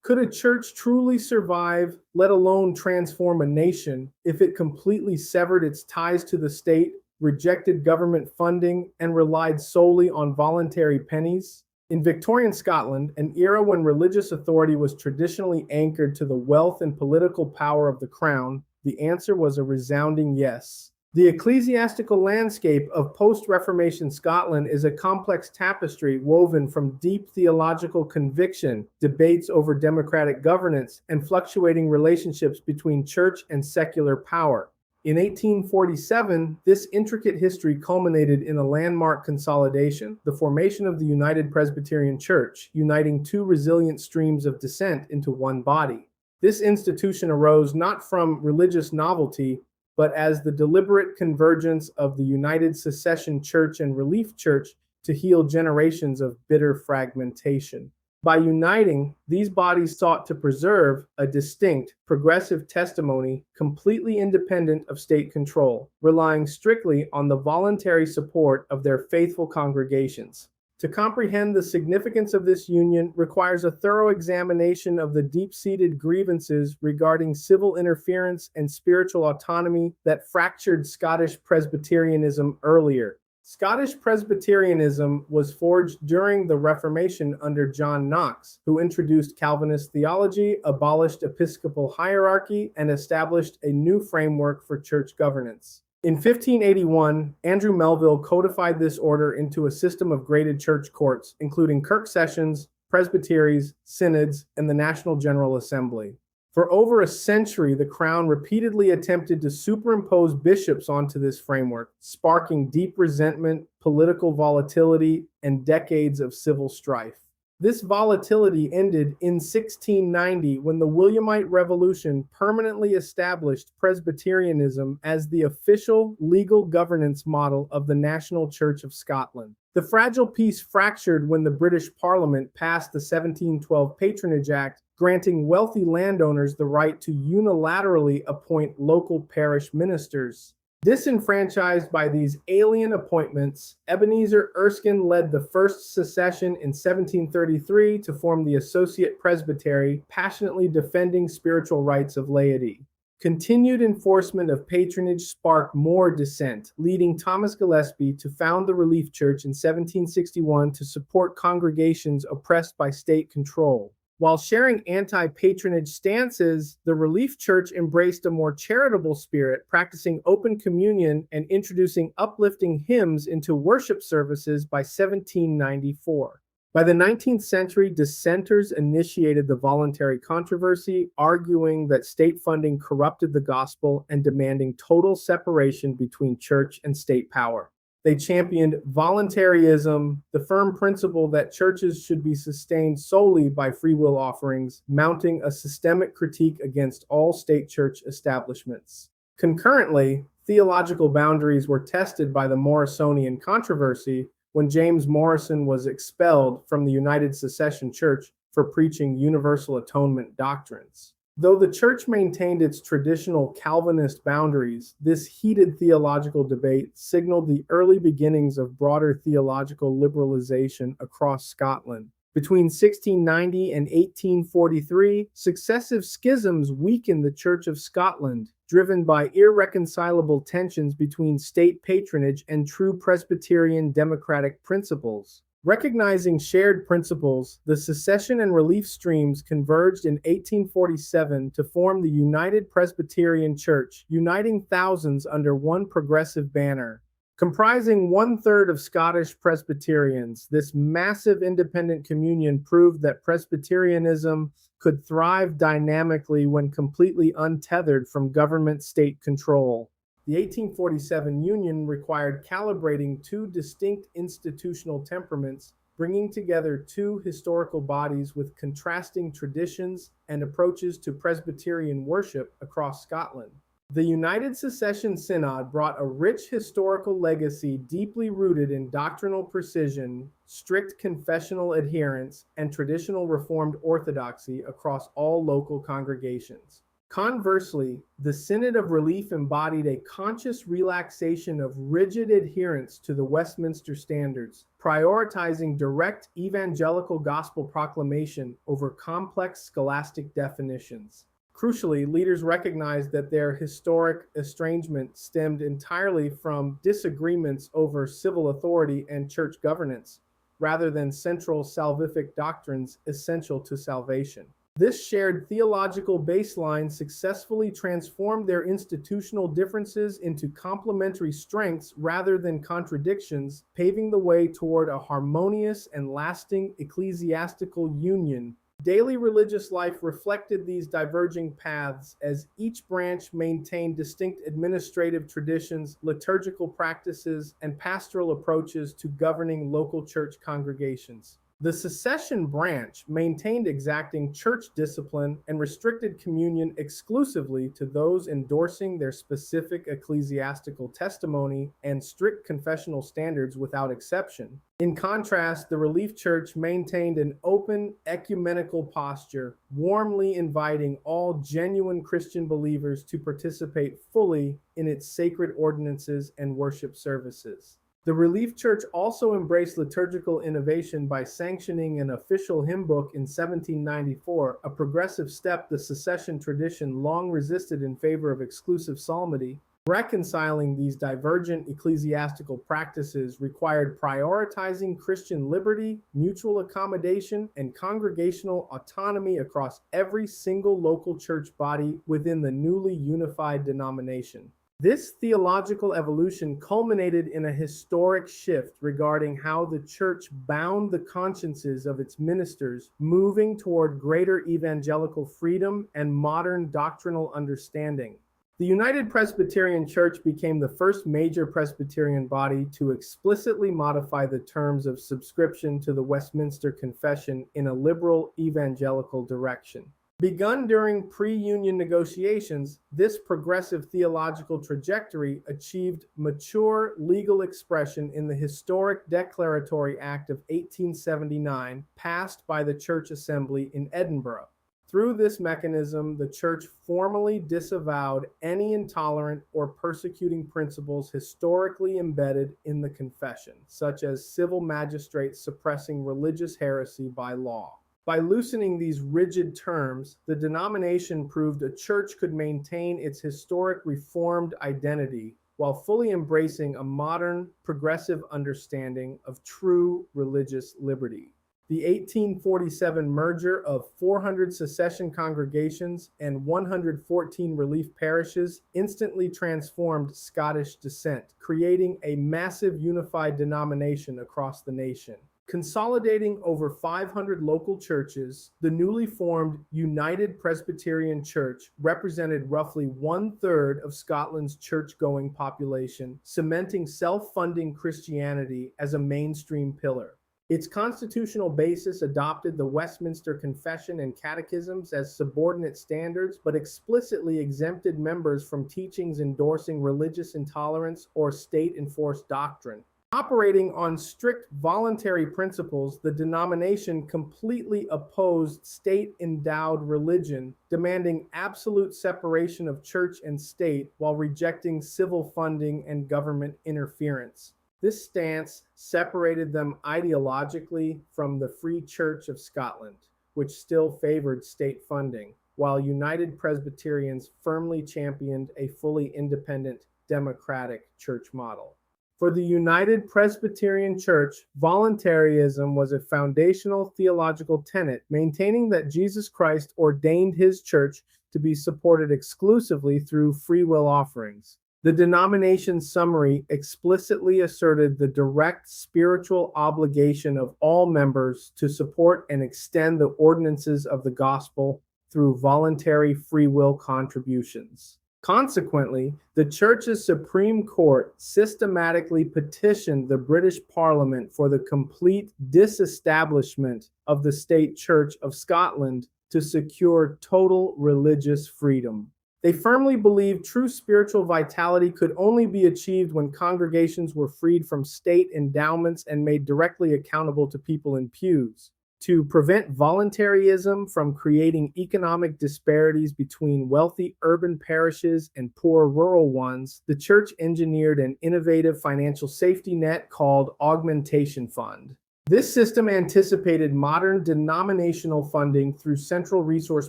Could a church truly survive, let alone transform a nation, if it completely severed its ties to the state, rejected government funding, and relied solely on voluntary pennies? In Victorian Scotland, an era when religious authority was traditionally anchored to the wealth and political power of the crown, the answer was a resounding yes. The ecclesiastical landscape of post-Reformation Scotland is a complex tapestry woven from deep theological conviction, debates over democratic governance, and fluctuating relationships between church and secular power. In 1847, this intricate history culminated in a landmark consolidation, the formation of the United Presbyterian Church, uniting two resilient streams of dissent into one body. This institution arose not from religious novelty, but as the deliberate convergence of the United Secession Church and Relief Church to heal generations of bitter fragmentation. By uniting, these bodies sought to preserve a distinct, progressive testimony completely independent of state control, relying strictly on the voluntary support of their faithful congregations. To comprehend the significance of this union requires a thorough examination of the deep-seated grievances regarding civil interference and spiritual autonomy that fractured Scottish Presbyterianism earlier. Scottish Presbyterianism was forged during the Reformation under John Knox, who introduced Calvinist theology, abolished episcopal hierarchy, and established a new framework for church governance. In 1581, Andrew Melville codified this order into a system of graded church courts, including kirk sessions, presbyteries, synods, and the National General Assembly. For over a century, the Crown repeatedly attempted to superimpose bishops onto this framework, sparking deep resentment, political volatility, and decades of civil strife. This volatility ended in 1690 when the Williamite Revolution permanently established Presbyterianism as the official legal governance model of the National Church of Scotland. The fragile peace fractured when the British Parliament passed the 1712 Patronage Act, granting wealthy landowners the right to unilaterally appoint local parish ministers. Disenfranchised by these alien appointments, Ebenezer Erskine led the first secession in 1733 to form the Associate Presbytery, passionately defending spiritual rights of laity. Continued enforcement of patronage sparked more dissent, leading Thomas Gillespie to found the Relief Church in 1761 to support congregations oppressed by state control. While sharing anti-patronage stances, the Relief Church embraced a more charitable spirit, practicing open communion and introducing uplifting hymns into worship services by 1794. By the 19th century, dissenters initiated the voluntary controversy, arguing that state funding corrupted the gospel and demanding total separation between church and state power. They championed voluntarism, the firm principle that churches should be sustained solely by free will offerings, mounting a systemic critique against all state church establishments. Concurrently, theological boundaries were tested by the Morrisonian controversy when James Morrison was expelled from the United Secession Church for preaching universal atonement doctrines. Though the church maintained its traditional Calvinist boundaries, this heated theological debate signaled the early beginnings of broader theological liberalization across Scotland. Between 1690 and 1843, successive schisms weakened the Church of Scotland, driven by irreconcilable tensions between state patronage and true Presbyterian democratic principles. Recognizing shared principles, the secession and relief streams converged in 1847 to form the United Presbyterian Church, uniting thousands under one progressive banner. Comprising one-third of Scottish Presbyterians, this massive independent communion proved that Presbyterianism could thrive dynamically when completely untethered from government-state control. The 1847 Union required calibrating two distinct institutional temperaments, bringing together two historical bodies with contrasting traditions and approaches to Presbyterian worship across Scotland. The United Secession Synod brought a rich historical legacy deeply rooted in doctrinal precision, strict confessional adherence, and traditional Reformed orthodoxy across all local congregations. Conversely, the Synod of Relief embodied a conscious relaxation of rigid adherence to the Westminster Standards, prioritizing direct evangelical gospel proclamation over complex scholastic definitions. Crucially, leaders recognized that their historic estrangement stemmed entirely from disagreements over civil authority and church governance, rather than central salvific doctrines essential to salvation. This shared theological baseline successfully transformed their institutional differences into complementary strengths rather than contradictions, paving the way toward a harmonious and lasting ecclesiastical union. Daily religious life reflected these diverging paths as each branch maintained distinct administrative traditions, liturgical practices, and pastoral approaches to governing local church congregations. The Secession branch maintained exacting church discipline and restricted communion exclusively to those endorsing their specific ecclesiastical testimony and strict confessional standards without exception. In contrast, the Relief Church maintained an open, ecumenical posture, warmly inviting all genuine Christian believers to participate fully in its sacred ordinances and worship services. The Relief Church also embraced liturgical innovation by sanctioning an official hymn book in 1794, a progressive step the Secession tradition long resisted in favor of exclusive psalmody. Reconciling these divergent ecclesiastical practices required prioritizing Christian liberty, mutual accommodation, and congregational autonomy across every single local church body within the newly unified denomination. This theological evolution culminated in a historic shift regarding how the church bound the consciences of its ministers, moving toward greater evangelical freedom and modern doctrinal understanding. The United Presbyterian Church became the first major Presbyterian body to explicitly modify the terms of subscription to the Westminster Confession in a liberal evangelical direction. Begun during pre-union negotiations, this progressive theological trajectory achieved mature legal expression in the historic Declaratory Act of 1879, passed by the Church Assembly in Edinburgh. Through this mechanism, the Church formally disavowed any intolerant or persecuting principles historically embedded in the Confession, such as civil magistrates suppressing religious heresy by law. By loosening these rigid terms, the denomination proved a church could maintain its historic Reformed identity while fully embracing a modern, progressive understanding of true religious liberty. The 1847 merger of 400 Secession congregations and 114 relief parishes instantly transformed Scottish descent, creating a massive unified denomination across the nation. Consolidating over 500 local churches, the newly formed United Presbyterian Church represented roughly 1/3 of Scotland's church-going population, cementing self-funding Christianity as a mainstream pillar. Its constitutional basis adopted the Westminster Confession and Catechisms as subordinate standards, but explicitly exempted members from teachings endorsing religious intolerance or state-enforced doctrine. Operating on strict voluntary principles, the denomination completely opposed state-endowed religion, demanding absolute separation of church and state while rejecting civil funding and government interference. This stance separated them ideologically from the Free Church of Scotland, which still favored state funding, while United Presbyterians firmly championed a fully independent, democratic church model. For the United Presbyterian Church, voluntarism was a foundational theological tenet, maintaining that Jesus Christ ordained his church to be supported exclusively through free will offerings. The denomination's summary explicitly asserted the direct spiritual obligation of all members to support and extend the ordinances of the gospel through voluntary free will contributions. Consequently, the Church's Supreme Court systematically petitioned the British Parliament for the complete disestablishment of the State Church of Scotland to secure total religious freedom. They firmly believed true spiritual vitality could only be achieved when congregations were freed from state endowments and made directly accountable to people in pews. To prevent voluntarism from creating economic disparities between wealthy urban parishes and poor rural ones, the church engineered an innovative financial safety net called Augmentation Fund. This system anticipated modern denominational funding through central resource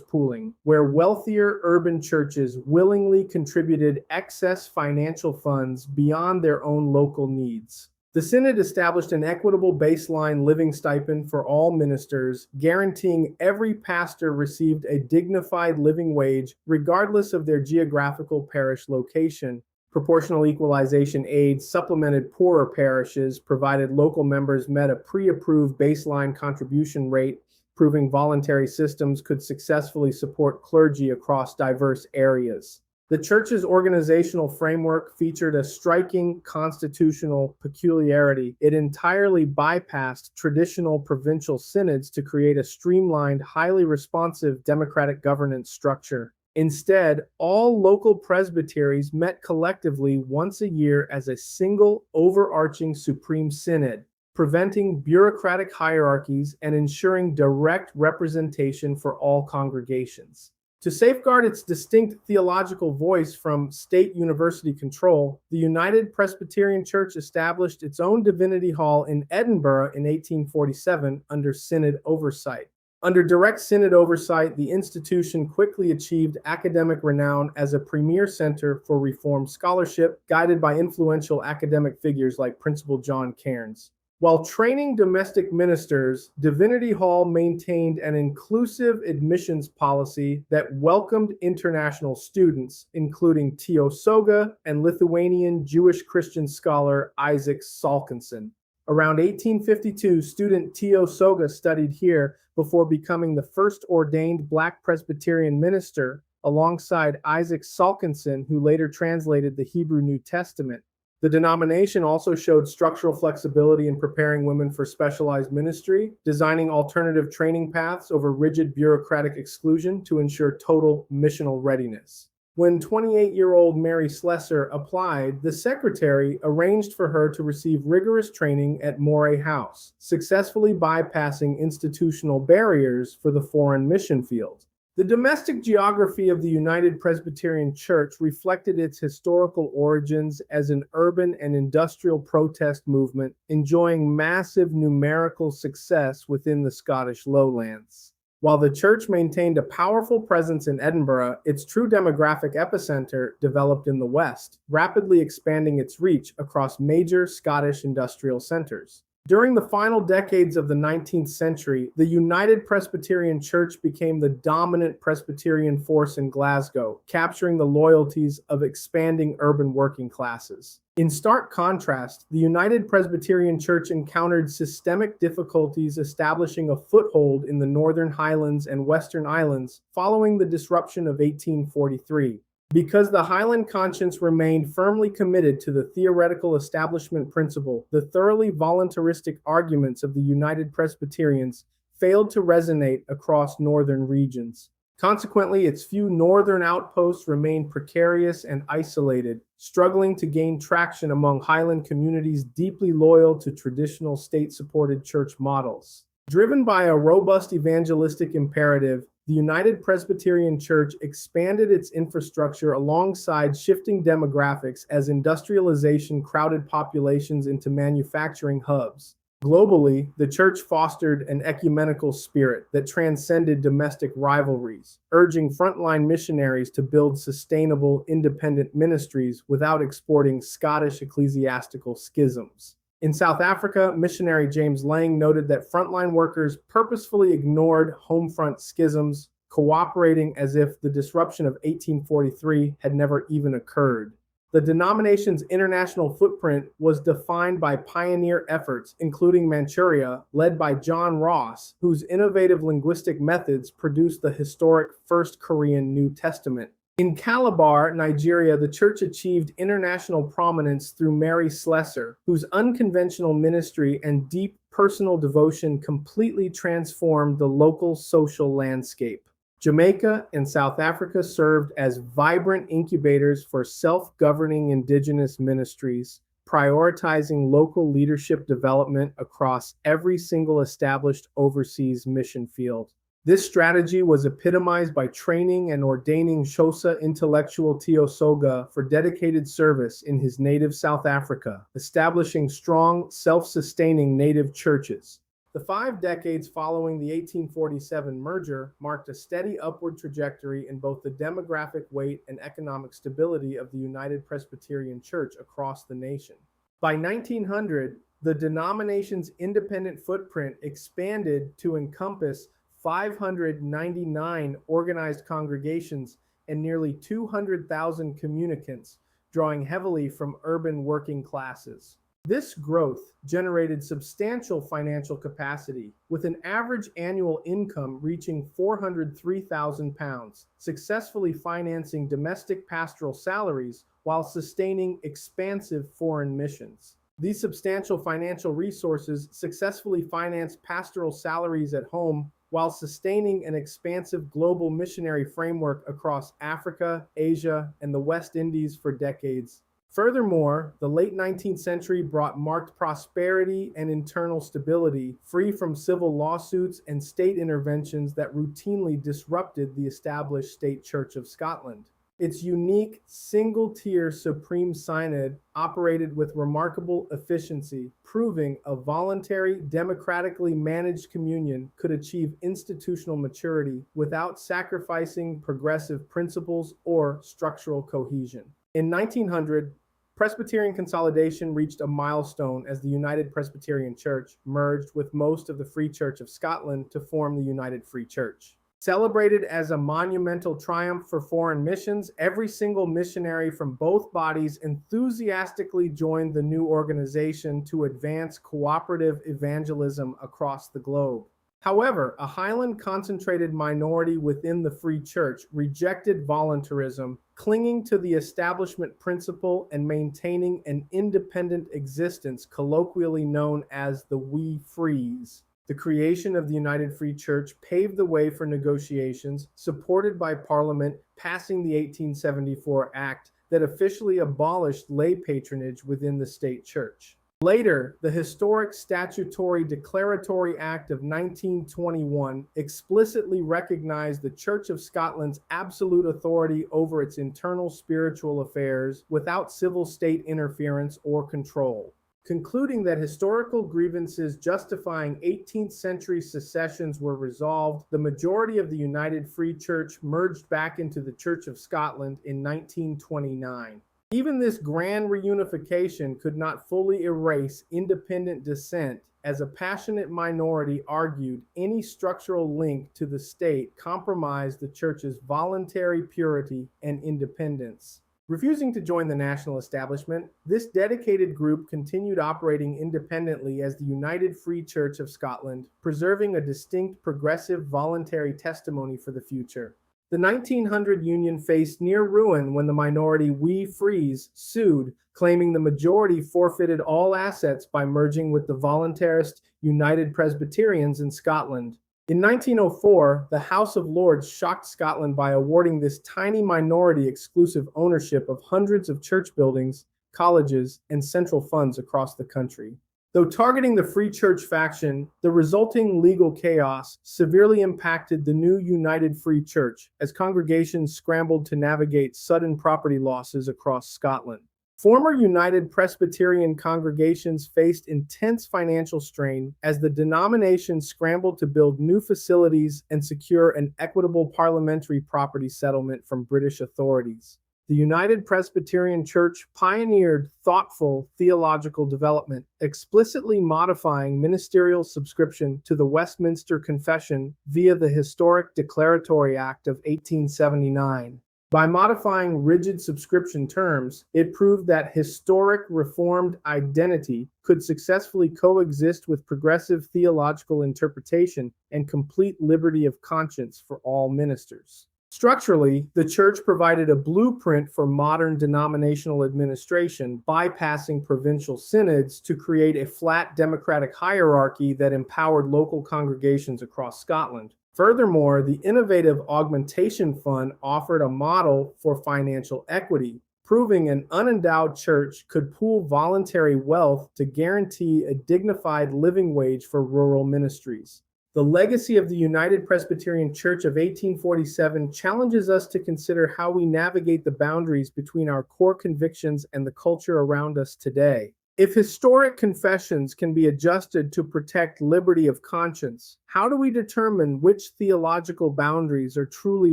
pooling, where wealthier urban churches willingly contributed excess financial funds beyond their own local needs. The Synod established an equitable baseline living stipend for all ministers, guaranteeing every pastor received a dignified living wage regardless of their geographical parish location. Proportional equalization aid supplemented poorer parishes, provided local members met a pre-approved baseline contribution rate, proving voluntary systems could successfully support clergy across diverse areas. The church's organizational framework featured a striking constitutional peculiarity. It entirely bypassed traditional provincial synods to create a streamlined, highly responsive democratic governance structure. Instead, all local presbyteries met collectively once a year as a single, overarching supreme synod, preventing bureaucratic hierarchies and ensuring direct representation for all congregations. To safeguard its distinct theological voice from state university control, the United Presbyterian Church established its own divinity hall in Edinburgh in 1847 under synod oversight. Under direct synod oversight, the institution quickly achieved academic renown as a premier center for Reformed scholarship, guided by influential academic figures like Principal John Cairns. While training domestic ministers, Divinity Hall maintained an inclusive admissions policy that welcomed international students, including Teo Soga and Lithuanian Jewish Christian scholar Isaac Salkinson. Around 1852, student Teo Soga studied here before becoming the first ordained Black Presbyterian minister, alongside Isaac Salkinson, who later translated the Hebrew New Testament. The denomination also showed structural flexibility in preparing women for specialized ministry, designing alternative training paths over rigid bureaucratic exclusion to ensure total missional readiness. When 28-year-old Mary Slessor applied, the secretary arranged for her to receive rigorous training at Moray House, successfully bypassing institutional barriers for the foreign mission field. The domestic geography of the United Presbyterian Church reflected its historical origins as an urban and industrial protest movement, enjoying massive numerical success within the Scottish lowlands. While the church maintained a powerful presence in Edinburgh, its true demographic epicenter developed in the West, rapidly expanding its reach across major Scottish industrial centers. During the final decades of the 19th century, the United Presbyterian Church became the dominant Presbyterian force in Glasgow, capturing the loyalties of expanding urban working classes. In stark contrast, the United Presbyterian Church encountered systemic difficulties establishing a foothold in the Northern Highlands and Western Islands following the disruption of 1843. Because the Highland conscience remained firmly committed to the theoretical establishment principle, the thoroughly voluntaristic arguments of the United Presbyterians failed to resonate across northern regions. Consequently, its few northern outposts remained precarious and isolated, struggling to gain traction among Highland communities deeply loyal to traditional state-supported church models. Driven by a robust evangelistic imperative, the United Presbyterian Church expanded its infrastructure alongside shifting demographics as industrialization crowded populations into manufacturing hubs. Globally, the church fostered an ecumenical spirit that transcended domestic rivalries, urging frontline missionaries to build sustainable, independent ministries without exporting Scottish ecclesiastical schisms. In South Africa, missionary James Lang noted that frontline workers purposefully ignored homefront schisms, cooperating as if the disruption of 1843 had never even occurred. The denomination's international footprint was defined by pioneer efforts, including Manchuria, led by John Ross, whose innovative linguistic methods produced the historic First Korean New Testament. In Calabar, Nigeria, the church achieved international prominence through Mary Slessor, whose unconventional ministry and deep personal devotion completely transformed the local social landscape. Jamaica and South Africa served as vibrant incubators for self-governing indigenous ministries, prioritizing local leadership development across every single established overseas mission field. This strategy was epitomized by training and ordaining Xhosa intellectual Tiosoga for dedicated service in his native South Africa, establishing strong, self-sustaining native churches. The 5 decades following the 1847 merger marked a steady upward trajectory in both the demographic weight and economic stability of the United Presbyterian Church across the nation. By 1900, the denomination's independent footprint expanded to encompass 599 organized congregations and nearly 200,000 communicants, drawing heavily from urban working classes. This growth generated substantial financial capacity, with an average annual income reaching £403,000, successfully financing domestic pastoral salaries while sustaining expansive foreign missions. These substantial financial resources successfully financed pastoral salaries at home while sustaining an expansive global missionary framework across Africa, Asia, and the West Indies for decades. Furthermore, the late 19th century brought marked prosperity and internal stability, free from civil lawsuits and state interventions that routinely disrupted the established State Church of Scotland. Its unique single-tier Supreme Synod operated with remarkable efficiency, proving a voluntary, democratically managed communion could achieve institutional maturity without sacrificing progressive principles or structural cohesion. In 1900, Presbyterian consolidation reached a milestone as the United Presbyterian Church merged with most of the Free Church of Scotland to form the United Free Church. Celebrated as a monumental triumph for foreign missions, every single missionary from both bodies enthusiastically joined the new organization to advance cooperative evangelism across the globe. However, a Highland concentrated minority within the Free Church rejected voluntarism, clinging to the establishment principle and maintaining an independent existence colloquially known as the Wee Frees. The creation of the United Free Church paved the way for negotiations, supported by Parliament passing the 1874 Act that officially abolished lay patronage within the state church. Later, the historic Statutory Declaratory Act of 1921 explicitly recognized the Church of Scotland's absolute authority over its internal spiritual affairs without civil state interference or control. Concluding that historical grievances justifying 18th century secessions were resolved, the majority of the United Free Church merged back into the Church of Scotland in 1929. Even this grand reunification could not fully erase independent dissent, as a passionate minority argued any structural link to the state compromised the Church's voluntary purity and independence. Refusing to join the national establishment, this dedicated group continued operating independently as the United Free Church of Scotland, preserving a distinct progressive voluntary testimony for the future. The 1900 union faced near ruin when the minority Wee Frees sued, claiming the majority forfeited all assets by merging with the voluntarist United Presbyterians in Scotland. In 1904, the House of Lords shocked Scotland by awarding this tiny minority exclusive ownership of hundreds of church buildings, colleges, and central funds across the country. Though targeting the Free Church faction, the resulting legal chaos severely impacted the new United Free Church as congregations scrambled to navigate sudden property losses across Scotland. Former United Presbyterian congregations faced intense financial strain as the denomination scrambled to build new facilities and secure an equitable parliamentary property settlement from British authorities. The United Presbyterian Church pioneered thoughtful theological development, explicitly modifying ministerial subscription to the Westminster Confession via the historic Declaratory Act of 1879. By modifying rigid subscription terms, it proved that historic Reformed identity could successfully coexist with progressive theological interpretation and complete liberty of conscience for all ministers. Structurally, the Church provided a blueprint for modern denominational administration, bypassing provincial synods to create a flat democratic hierarchy that empowered local congregations across Scotland. Furthermore, the innovative Augmentation Fund offered a model for financial equity. proving an unendowed church could pool voluntary wealth to guarantee a dignified living wage for rural ministries. The legacy of the United Presbyterian Church of 1847 challenges us to consider how we navigate the boundaries between our core convictions and the culture around us today. If historic confessions can be adjusted to protect liberty of conscience, how do we determine which theological boundaries are truly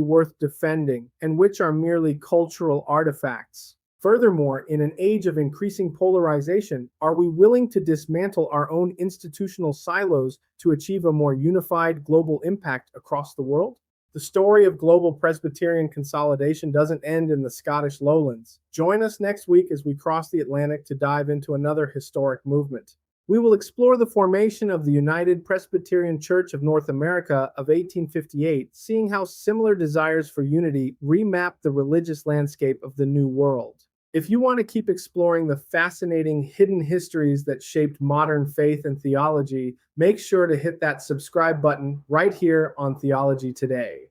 worth defending and which are merely cultural artifacts? Furthermore, in an age of increasing polarization, are we willing to dismantle our own institutional silos to achieve a more unified global impact across the world? The story of global Presbyterian consolidation doesn't end in the Scottish lowlands. Join us next week as we cross the Atlantic to dive into another historic movement. We will explore the formation of the United Presbyterian Church of North America of 1858, seeing how similar desires for unity remap the religious landscape of the New World. If you want to keep exploring the fascinating hidden histories that shaped modern faith and theology, make sure to hit that subscribe button right here on Theology Today.